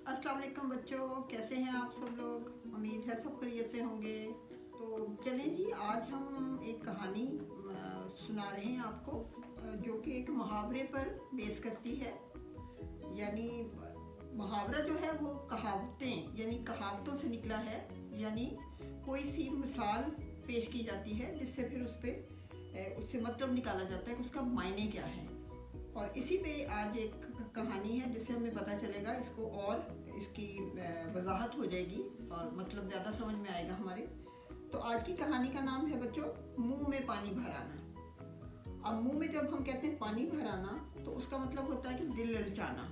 अस्सलाम वालेकुम बच्चों, कैसे हैं आप सब लोग। उम्मीद है सब खैरियत से होंगे। तो चलें जी, आज हम एक कहानी सुना रहे हैं आपको, जो कि एक मुहावरे पर बेस करती है। यानी मुहावरा जो है वो कहावतें यानी कहावतों से निकला है। यानी कोई सी मिसाल पेश की जाती है जिससे फिर उस पर उससे मतलब निकाला जाता है कि उसका मायने क्या है। और इसी पे आज एक कहानी है जिससे हमें पता चलेगा इसको, और इसकी वजाहत हो जाएगी और मतलब ज़्यादा समझ में आएगा हमारे। तो आज की कहानी का नाम है बच्चों, मुंह में पानी भर आना। अब मुंह में जब हम कहते हैं पानी भर आना तो उसका मतलब होता है कि दिल ललचाना।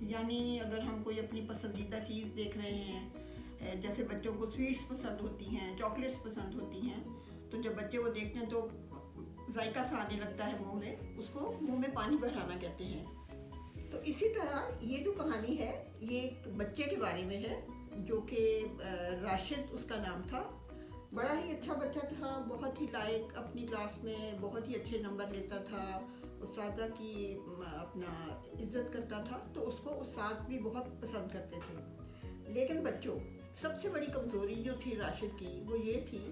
यानी अगर हम कोई अपनी पसंदीदा चीज़ देख रहे हैं, जैसे बच्चों को स्वीट्स पसंद होती हैं, चॉकलेट्स पसंद होती हैं, तो जब बच्चे वो देखते हैं तो जायका सा आने लगता है मुंह में, उसको मुंह में पानी भराना कहते हैं। तो इसी तरह ये जो कहानी है ये एक बच्चे के बारे में है, जो कि राशिद उसका नाम था। बड़ा ही अच्छा बच्चा था, बहुत ही लायक, अपनी क्लास में बहुत ही अच्छे नंबर लेता था, उस्तादा की अपना इज्जत करता था, तो उसको उस्ताद भी बहुत पसंद करते थे। लेकिन बच्चों, सबसे बड़ी कमज़ोरी जो थी राशिद की वो ये थी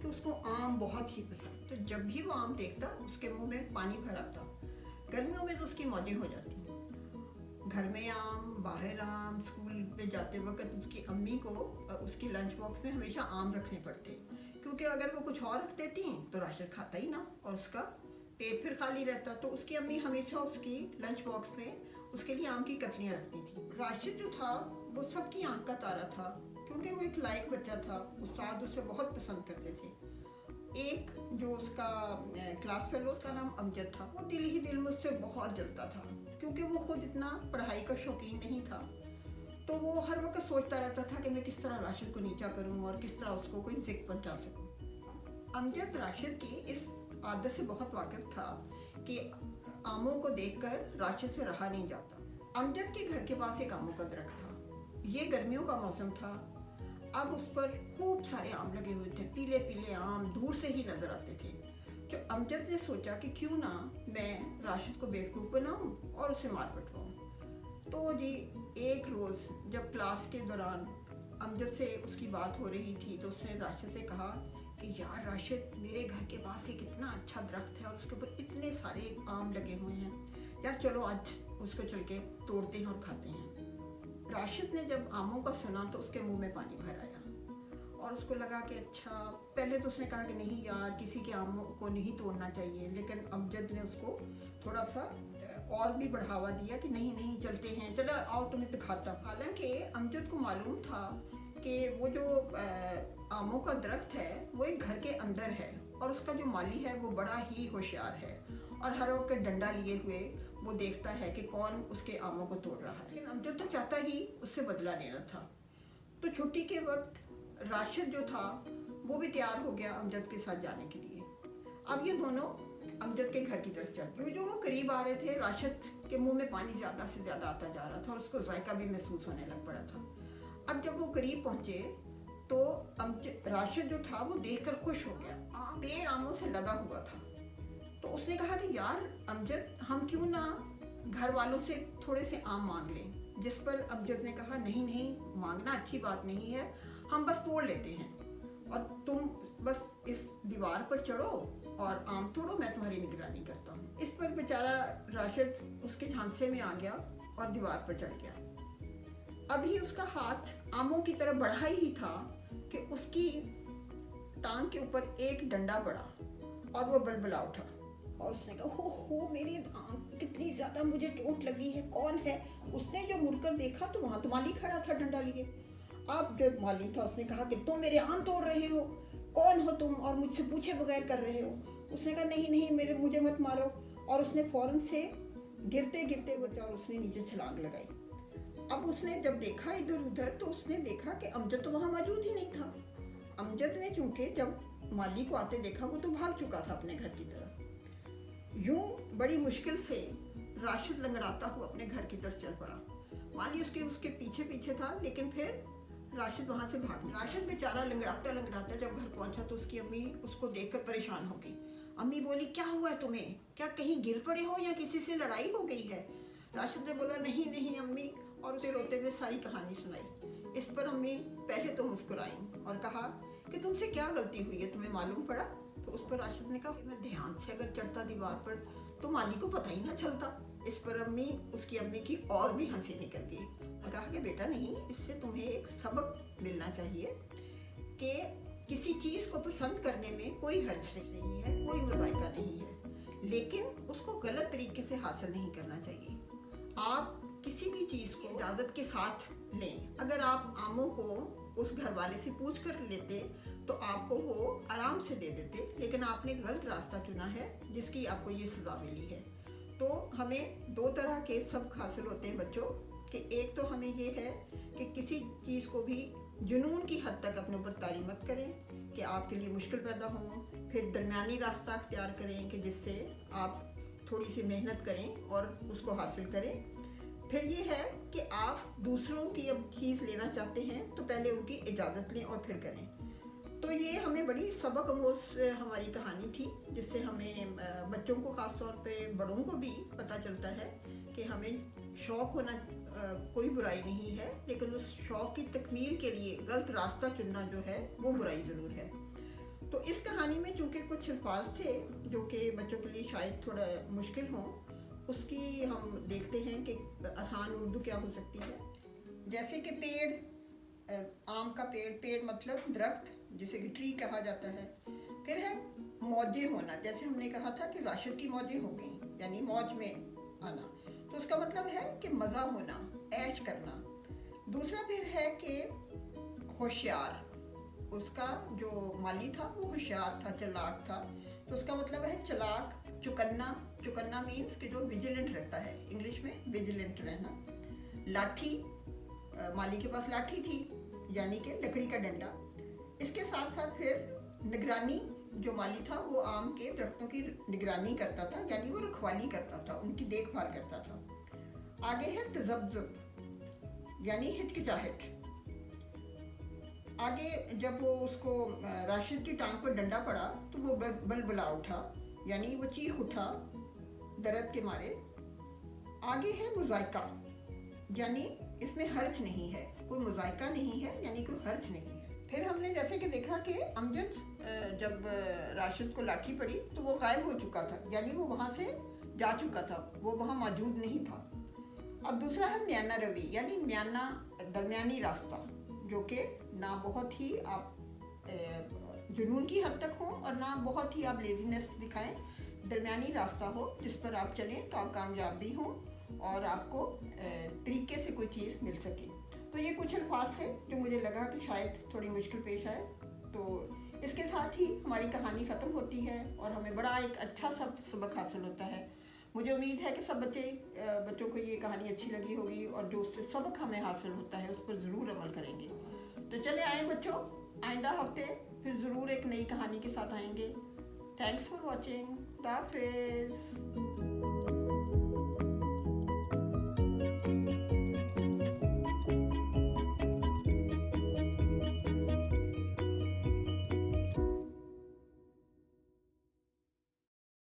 कि उसको आम बहुत ही पसंद। तो जब भी वो आम देखता उसके मुंह में पानी भर आता। गर्मियों में तो उसकी मौजें हो जाती, घर में आम, बाहर आम, स्कूल पे जाते वक्त उसकी अम्मी को उसकी लंच बॉक्स में हमेशा आम रखने पड़ते, क्योंकि अगर वो कुछ और रख देती तो राशिद खाता ही ना और उसका पेट फिर खाली रहता। तो उसकी अम्मी हमेशा उसकी लंच बॉक्स में उसके लिए आम की कतलियाँ रखती थी। राशिद जो था वो सबकी आंख का तारा था, क्योंकि वो एक लायक बच्चा था, उस्ताद उसे बहुत पसंद करते थे। एक जो उसका क्लास फेलो, उसका नाम अमजद था, वो दिल ही दिल मुझसे बहुत जलता था, क्योंकि वो खुद इतना पढ़ाई का शौकीन नहीं था। तो वो हर वक्त सोचता रहता था कि मैं किस तरह राशिद को नीचा करूं और किस तरह उसको कोई जिक पहुंचा सकूं। अमजद राशिद की इस आदत से बहुत वाकिफ था कि आमों को देखकर राशिद से रहा नहीं जाता। अमजद के घर के पास एक आमों का दरख्त था। ये गर्मियों का मौसम था। अब उस पर खूब सारे आम लगे हुए थे, पीले पीले आम दूर से ही नजर आते थे। तो अमजद ने सोचा कि क्यों ना मैं राशिद को बेवकूफ़ बनाऊं और उसे मार पिटवाऊं। तो जी एक रोज़ जब क्लास के दौरान अमजद से उसकी बात हो रही थी तो उसने राशिद से कहा कि यार राशिद, मेरे घर के पास एक इतना अच्छा दरख्त है और उसके ऊपर इतने सारे आम लगे हुए हैं, यार चलो आज उसको चल के तोड़ते हैं और खाते हैं। राशिद ने जब आमों का सुना तो उसके मुंह में पानी भर आया और उसको लगा कि अच्छा, पहले तो उसने कहा कि नहीं यार, किसी के आमों को नहीं तोड़ना चाहिए, लेकिन अमजद ने उसको थोड़ा सा और भी बढ़ावा दिया कि नहीं नहीं चलते हैं, चलो आओ तुम्हें दिखाता। हालांकि अमजद को मालूम था कि वो जो आमों का दरख्त है वो एक घर के अंदर है और उसका जो माली है वो बड़ा ही होशियार है और हर वक्त डंडा लिए हुए वो देखता है कि कौन उसके आमों को तोड़ रहा है। लेकिन अमजद तो चाहता ही उससे बदला लेना था। तो छुट्टी के वक्त राशिद जो था वो भी तैयार हो गया अमजद के साथ जाने के लिए। अब ये दोनों अमजद के घर की तरफ चल पड़े। जो वो करीब आ रहे थे, राशिद के मुंह में पानी ज़्यादा से ज़्यादा आता जा रहा था और उसको जायका भी महसूस होने लग पड़ा था। अब जब वो करीब पहुँचे तो राशिद जो था वो देखकर खुश हो गया। पेड़ आमों से लदा हुआ था। तो उसने कहा कि यार अमजद, हम क्यों ना घर वालों से थोड़े से आम मांग लें। जिस पर अमजद ने कहा नहीं नहीं, मांगना अच्छी बात नहीं है, हम बस तोड़ लेते हैं और तुम बस इस दीवार पर चढ़ो और आम तोड़ो, मैं तुम्हारी निगरानी करता हूँ। इस पर बेचारा राशिद उसके झांसे में आ गया और दीवार पर चढ़ गया। अभी उसका हाथ आमों की तरफ बढ़ा ही था कि उसकी टांग के ऊपर एक डंडा पड़ा और वो बलबला उठा और उसने कहा हो मेरी आंख, कितनी ज़्यादा मुझे चोट लगी है, कौन है। उसने जो मुड़कर देखा तो वहाँ तो माली खड़ा था डंडा लिए। अब जो माली था उसने कहा कि तुम मेरे आम तोड़ रहे हो, कौन हो तुम और मुझसे पूछे बगैर कर रहे हो। उसने कहा नहीं नहीं, मुझे मत मारो। और उसने फ़ौरन से गिरते गिरते बचा और उसने नीचे छलांग लगाई। अब उसने जब देखा इधर उधर तो उसने देखा कि अमजद तो वहाँ मौजूद ही नहीं था। अमजद ने चूंकि जब माली को आते देखा वो तो भाग चुका था अपने घर की तरफ। यूं बड़ी मुश्किल से राशिद लंगड़ाता हुआ अपने घर की तरफ चल पड़ा। माली उसके पीछे पीछे था, लेकिन फिर राशिद वहाँ से भाग गया। राशिद बेचारा लंगड़ाता लंगड़ाता जब घर पहुँचा तो उसकी अम्मी उसको देखकर परेशान हो गई। अम्मी बोली, क्या हुआ है तुम्हें, क्या कहीं गिर पड़े हो या किसी से लड़ाई हो गई है। राशिद ने बोला नहीं नहीं अम्मी, और उसे रोते हुए सारी कहानी सुनाई। इस पर अम्मी पहले तो मुस्कुराई और कहा कि तुमसे क्या गलती हुई है, तुम्हें मालूम पड़ा? तो उस पर राशिद ने कहा मैं ध्यान से अगर चढ़ता दीवार पर तो माली को पता ही ना चलता। इस पर उसकी अम्मी की और भी हंसी निकल गई और कहा कि बेटा नहीं, इससे तुम्हें एक सबक मिलना चाहिए कि किसी चीज़ को पसंद करने में कोई हर्ज नहीं है, कोई मुज़ायका नहीं है, लेकिन उसको गलत तरीके से हासिल नहीं करना चाहिए। आप किसी भी चीज़ को इजाज़त के साथ लें। अगर आप आमों को उस घर वाले से पूछ कर लेते तो आपको वो आराम से दे देते, लेकिन आपने गलत रास्ता चुना है जिसकी आपको ये सज़ा मिली है। तो हमें दो तरह के सबक हासिल होते हैं बच्चों कि एक तो हमें ये है कि किसी चीज़ को भी जुनून की हद तक अपने ऊपर तारी मत करें कि आपके लिए मुश्किल पैदा हो। फिर दरमियानी रास्ता अख्तियार करें कि जिससे आप थोड़ी सी मेहनत करें और उसको हासिल करें। फिर ये है कि आप दूसरों की अब चीज़ लेना चाहते हैं तो पहले उनकी इजाज़त लें और फिर करें। तो ये हमें बड़ी सबक आमोज़ हमारी कहानी थी, जिससे हमें बच्चों को ख़ास तौर पे, बड़ों को भी पता चलता है कि हमें शौक़ होना कोई बुराई नहीं है, लेकिन उस शौक़ की तकमील के लिए गलत रास्ता चुनना जो है वो बुराई ज़रूर है। तो इस कहानी में चूँकि कुछ अल्फाज थे जो कि बच्चों के लिए शायद थोड़ा मुश्किल हों, उसकी हम देखते हैं कि आसान उर्दू क्या हो सकती है। जैसे कि पेड़, आम का पेड़, पेड़ मतलब दरख्त जिसे कि ट्री कहा जाता है। फिर है मौजे होना, जैसे हमने कहा था कि राशिद की मौजें हो गई, यानी मौज में आना, तो उसका मतलब है कि मज़ा होना, ऐश करना। दूसरा फिर है कि होशियार, उसका जो माली था वो होशियार था, चालाक था, तो उसका मतलब है चालाक। चुकन्ना, चुकन्ना मीन्स कि जो विजिलेंट रहता है, इंग्लिश में विजिलेंट रहना। लाठी, माली के पास लाठी थी यानी कि लकड़ी का डंडा। इसके साथ साथ फिर निगरानी, जो माली था वो आम के दरख्तों की निगरानी करता था, यानी वो रखवाली करता था, उनकी देखभाल करता था। आगे है तजब्जुब यानी हिचकिचाहट। आगे जब वो उसको राशिद की टांग पर डंडा पड़ा तो वो बलबला उठा, यानी वो चीख उठा दर्द के मारे। आगे है मुज़ायका, यानी इसमें हर्ज नहीं है, कोई मुज़ायका नहीं है, यानी कोई हर्ज नहीं है। फिर हमने जैसे कि देखा कि अमजद जब राशिद को लाठी पड़ी तो वो गायब हो चुका था, यानी वो वहाँ से जा चुका था, वो वहाँ मौजूद नहीं था। अब दूसरा है म्याना रवि, यानी म्याना दरमियानी रास्ता, जो कि ना बहुत ही आप जुनून की हद तक हो और ना बहुत ही आप लेजीनेस दिखाएं, दरमियानी रास्ता हो जिस पर आप चलें तो आप कामयाब भी हों और आपको तरीके से कोई चीज़ मिल सके। तो ये कुछ अल्फाज थे जो मुझे लगा कि शायद थोड़ी मुश्किल पेश आए। तो इसके साथ ही हमारी कहानी ख़त्म होती है और हमें बड़ा एक अच्छा सबक हासिल होता है। मुझे उम्मीद है कि सब बच्चों को ये कहानी अच्छी लगी होगी और जो उससे सबक हमें हासिल होता है उस पर ज़रूर अमल करेंगे। तो चले आए बच्चों, आइंदा हफ्ते फिर ज़रूर एक नई कहानी के साथ आएंगे। Thanks for watching. खुदा हाफिज़।